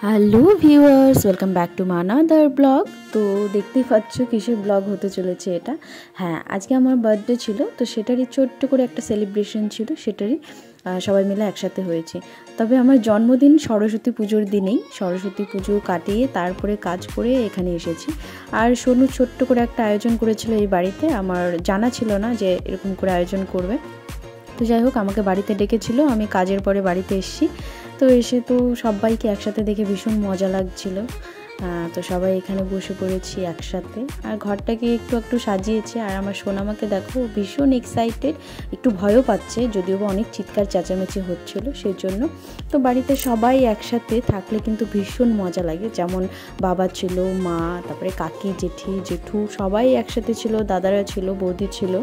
Hello viewers, welcome back to my another blog. তো দেখতেই পাচ্ছ কিসের ব্লগ হতে চলেছে এটা। হ্যাঁ, আজকে আমার বার্থডে ছিল, তো সেটারই ছোট্ট করে একটা সেলিব্রেশন ছিল, সেটারই সবাই মিলে একসাথে হয়েছে। তবে আমার জন্মদিন সরস্বতী পুজোর দিনেই, সরস্বতী পুজো কাটিয়ে তারপরে কাজ করে এখানে এসেছি। আর সোনু ছোট্ট করে একটা আয়োজন করেছিল এই বাড়িতে, আমার জানা ছিল না যে এরকম করে আয়োজন করবে। তো যাই হোক, আমাকে বাড়িতে ডেকেছিল, আমি কাজের পরে বাড়িতে এসেছি। তো এসে তো সবাইকে একসাথে দেখে ভীষণ মজা লাগছিল। তো সবাই এখানে বসে পড়েছি একসাথে, আর ঘরটাকে একটু একটু সাজিয়েছে। আর আমার সোনামাকে দেখো, ভীষণ এক্সাইটেড, একটু ভয়ও পাচ্ছে, যদিও বা অনেক চিৎকার চেঁচামেচি হচ্ছিল সেই জন্য। তো বাড়িতে সবাই একসাথে থাকলে কিন্তু ভীষণ মজা লাগে। যেমন বাবা ছিল, মা, তারপরে কাকি, জেঠি, জেঠু সবাই একসাথে ছিল, দাদারা ছিল, বৌদি ছিল।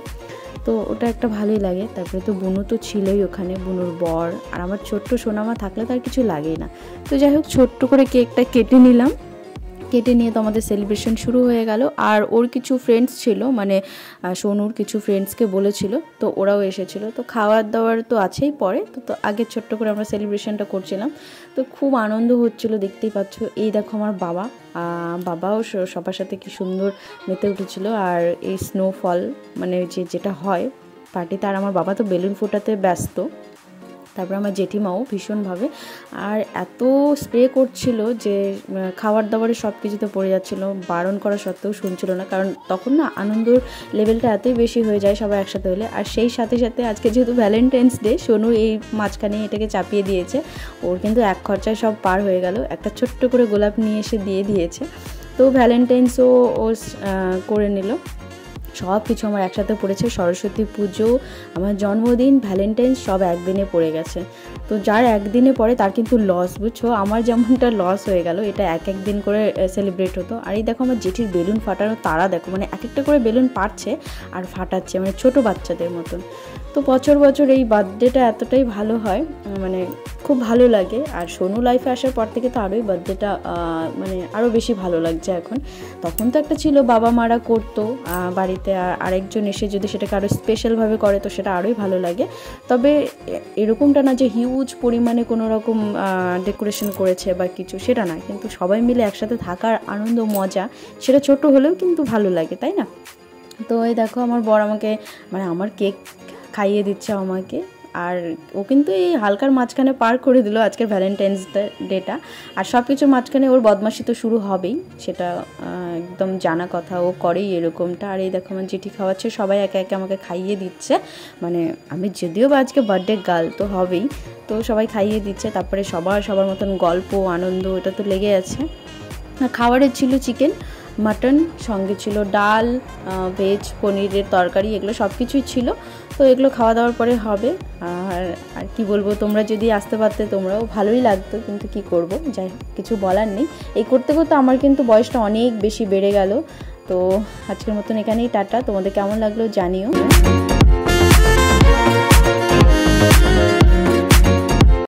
তো ওটা একটা ভালোই লাগে। তারপরে তো বুনু তো ছিলই ওখানে, বুনুর বর, আর আমার ছোট্ট সোনামা থাকলে তার কিছু লাগেই না। তো যাই হোক, ছোট্ট করে কেকটা কেটে নিলাম, কেটে নিয়ে তো আমাদের সেলিব্রেশন শুরু হয়ে গেল। আর ওর কিছু ফ্রেন্ডস ছিল, মানে সোনুর কিছু ফ্রেন্ডসকে বলেছিল, তো ওরাও এসেছিলো। তো খাওয়ার দাওয়ার তো আছেই পরে, তো আগে ছোট্ট করে আমরা সেলিব্রেশনটা করছিলাম। তো খুব আনন্দ হচ্ছিল, দেখতেই পাচ্ছ। এই দেখো আমার বাবাও সবার সাথে কি সুন্দর মেতে উঠেছিল। আর এই স্নোফল মানে যেটা হয় পার্টিতে, আর আমার বাবা তো বেলুন ফোটাতে ব্যস্ত। তারপরে আমার জেঠিমাও ভীষণভাবে, আর এত স্প্রে করছিল যে খাবার দাবারে সব কিছুতে পড়ে যাচ্ছিলো, বারণ করা সত্ত্বেও শুনছিল না। কারণ তখন না আনন্দর লেভেলটা এতই বেশি হয়ে যায় সবাই একসাথে হলে। আর সেই সাথে সাথে আজকে যেহেতু ভ্যালেন্টাইন্স ডে, সোনু এই মাঝখানে এটাকে চাপিয়ে দিয়েছে। ওর কিন্তু এক খরচায় সব পার হয়ে গেল, একটা ছোট্ট করে গোলাপ নিয়ে এসে দিয়ে দিয়েছে। তো ভ্যালেন্টাইন্সও ও করে নিল। সব কিছু আমার একসাথে পড়েছে, সরস্বতী পুজো, আমার জন্মদিন, ভ্যালেন্টাইন্স সব একদিনে পড়ে গেছে। তো যার একদিনে পড়ে তার কিন্তু লস, বুঝছো। আমার যেমনটা লস হয়ে গেল, এটা এক দিন করে সেলিব্রেট হতো। আর এই দেখো আমার জেঠির বেলুন ফাটানো তারা দেখো, মানে এক একটা করে বেলুন পারছে আর ফাটাচ্ছে, মানে ছোটো বাচ্চাদের মতন। তো বছর বছর এই বার্থডেটা এতটাই ভালো হয়, মানে খুব ভালো লাগে। আর সোনু লাইফে আসার পর থেকে তো আরোই বার্থডেটা মানে আরও বেশি ভালো লাগছে এখন। তখন তো একটা ছিল বাবা মারা করতো বাড়িতে, আর আরেকজন এসে যদি সেটাকে আরও স্পেশালভাবে করে তো সেটা আরোই ভালো লাগে। তবে এরকমটা না যে হিউজ পরিমাণে কোনো রকম ডেকোরেশন করেছে বা কিছু, সেটা না, কিন্তু সবাই মিলে একসাথে থাকার আনন্দ মজা, সেটা ছোট হলেও কিন্তু ভালো লাগে, তাই না? তো এই দেখো আমার বর আমাকে, মানে আমার কেক খাইয়ে দিচ্ছে আমাকে। আর ও কিন্তু এই হালকার মাঝখানে পার করে দিল আজকের ভ্যালেন্টাইন্স ডেটা। আর সব কিছুর মাঝখানে ওর বদমাশি তো শুরু হবেই, সেটা একদম জানা কথা, ও করেই এরকমটা। আর এই দেখো আমার জেঠি খাওয়াচ্ছে, সবাই একে একে আমাকে খাইয়ে দিচ্ছে। মানে আমি যদিও বা আজকে বার্থডে গার্ল তো হবেই, তো সবাই খাইয়ে দিচ্ছে। তারপরে সবার মতন গল্প আনন্দ এটা তো লেগে আছে। খাবারের ছিল চিকেন, মাটন, সঙ্গে ছিল ডাল, ভেজ, পনিরের তরকারি, এগুলো সব কিছুই ছিল। তো এগুলো খাওয়া দাওয়ার পরে হবে। আর কি বলবো, তোমরা যদি আসতে পারতে তোমরাও ভালোই লাগতো, কিন্তু কি করব, যাই হোক, কিছু বলার নেই। এই করতে করতে আমার কিন্তু বয়সটা অনেক বেশি বেড়ে গেল। তো আজকের মতন এখানেই টাটা। তোমাদের কেমন লাগলো জানিও।